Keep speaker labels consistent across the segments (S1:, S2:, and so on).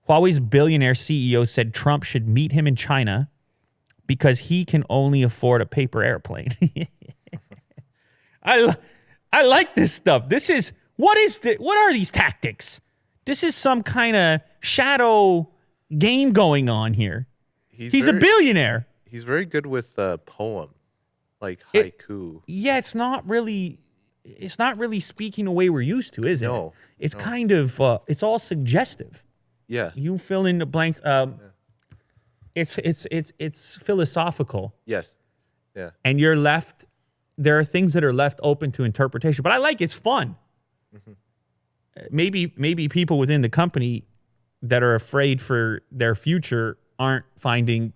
S1: Huawei's billionaire CEO said Trump should meet him in China because he can only afford a paper airplane. I like this stuff. What are these tactics? This is some kind of shadow game going on here. He's a billionaire.
S2: He's very good with poem, like haiku.
S1: It's not really speaking the way we're used to, is it?
S2: No.
S1: It's kind of it's all suggestive.
S2: Yeah.
S1: You fill in the blanks. It's philosophical.
S2: Yes. Yeah.
S1: And you're left. There are things that are left open to interpretation, but I like it's fun. Maybe people within the company that are afraid for their future aren't finding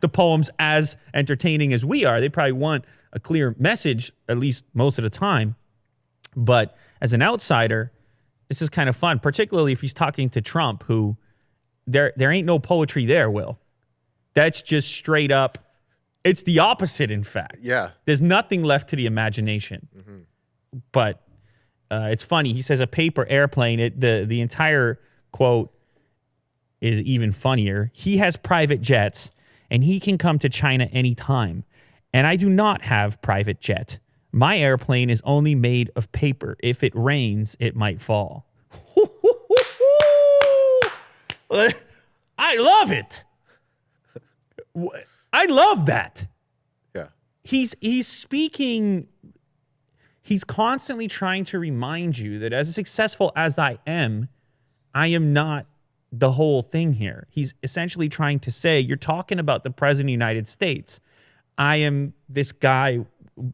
S1: the poems as entertaining as we are. They probably want a clear message, at least most of the time. But as an outsider, this is kind of fun, particularly if he's talking to Trump, who there ain't no poetry there, Will. That's just straight up. It's the opposite, in fact.
S2: Yeah.
S1: There's nothing left to the imagination. But it's funny. He says a paper airplane. The entire quote is even funnier. He has private jets, and he can come to China anytime. And I do not have private jet. My airplane is only made of paper. If it rains, it might fall. I love it. I love that.
S2: Yeah.
S1: He's speaking. He's constantly trying to remind you that as successful as I am not the whole thing here. He's essentially trying to say, you're talking about the president of the United States. I am this guy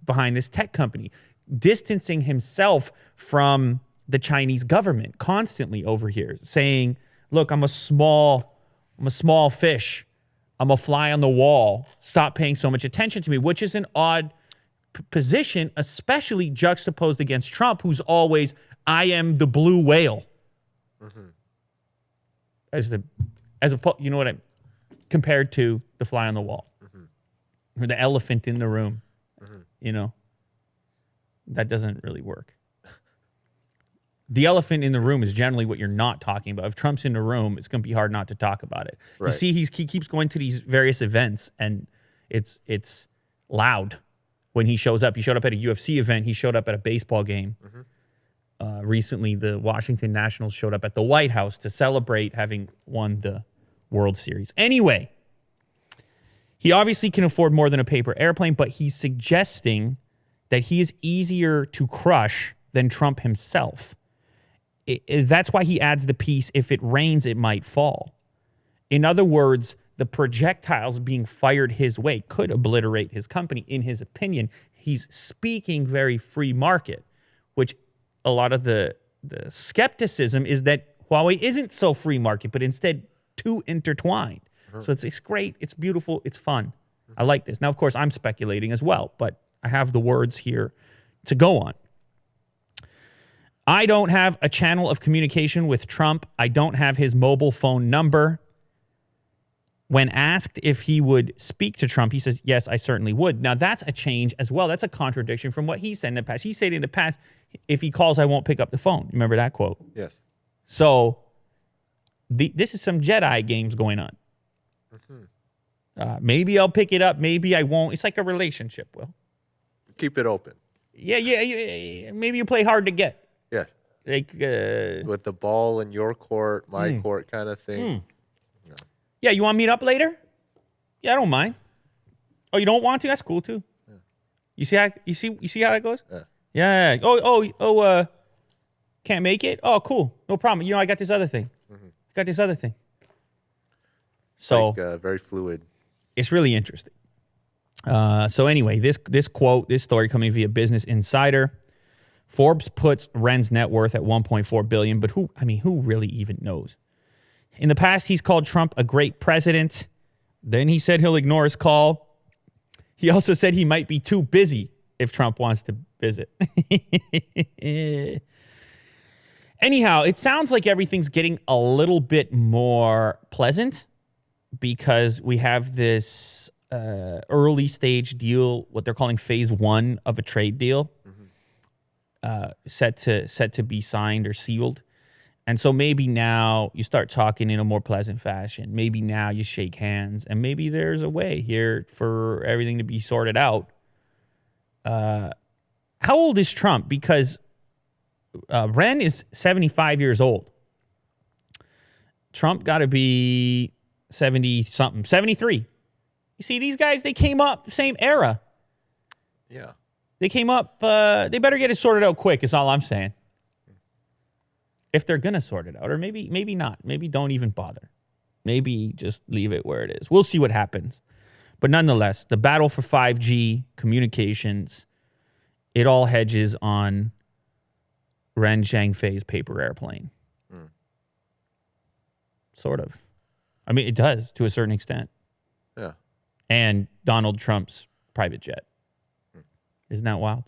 S1: behind this tech company, distancing himself from the Chinese government constantly over here, saying, look, I'm a small fish. I'm a fly on the wall. Stop paying so much attention to me, which is an odd position, especially juxtaposed against Trump, who's always, I am the blue whale. You know what I compared to the fly on the wall or the elephant in the room. You know, that doesn't really work. The elephant in the room is generally what you're not talking about. If Trump's in the room, it's going to be hard not to talk about it. Right. You see, he keeps going to these various events, and it's loud when he shows up. He showed up at a UFC event. He showed up at a baseball game. Recently, the Washington Nationals showed up at the White House to celebrate having won the World Series. Anyway, he obviously can afford more than a paper airplane, but he's suggesting that he is easier to crush than Trump himself. That's why he adds the piece, if it rains, it might fall. In other words, the projectiles being fired his way could obliterate his company, in his opinion. He's speaking very free market, which a lot of the skepticism is that Huawei isn't so free market, but instead too intertwined. So it's great, it's beautiful, it's fun. I like this. Now, of course, I'm speculating as well, but I have the words here to go on. I don't have a channel of communication with Trump. I don't have his mobile phone number. When asked if he would speak to Trump, he says, yes, I certainly would. Now, that's a change as well. That's a contradiction from what he said in the past. He said in the past, if he calls, I won't pick up the phone. Remember that quote?
S2: Yes.
S1: So this is some Jedi games going on. Maybe I'll pick it up. Maybe I won't. It's like a relationship, Will.
S2: Keep it open.
S1: Yeah. Maybe you play hard to get.
S2: Yeah.
S1: Like
S2: with the ball in your court, my court kind of thing.
S1: Yeah, you want to meet up later? Yeah, I don't mind. Oh, you don't want to? That's cool too. Yeah. You see how that goes? Yeah. Oh, can't make it? Oh, cool. No problem. You know, I got this other thing. So
S2: like, very fluid.
S1: It's really interesting. So anyway, this quote, this story coming via Business Insider. Forbes puts Ren's net worth at $1.4 billion, but who really even knows? In the past, he's called Trump a great president. Then he said he'll ignore his call. He also said he might be too busy if Trump wants to visit. Anyhow, it sounds like everything's getting a little bit more pleasant because we have this early stage deal, what they're calling phase one of a trade deal, set to be signed or sealed. And so maybe now you start talking in a more pleasant fashion. Maybe now you shake hands, and maybe there's a way here for everything to be sorted out. How old is Trump? Because Ren is 75 years old. Trump got to be 70-something, 73. You see, these guys, they came up same era.
S2: Yeah.
S1: They came up, they better get it sorted out quick is all I'm saying. If they're going to sort it out. Or maybe not. Maybe don't even bother. Maybe just leave it where it is. We'll see what happens. But nonetheless, the battle for 5G communications, it all hedges on Ren Zhengfei's paper airplane. Sort of. I mean, it does to a certain extent.
S2: Yeah.
S1: And Donald Trump's private jet. Isn't that wild?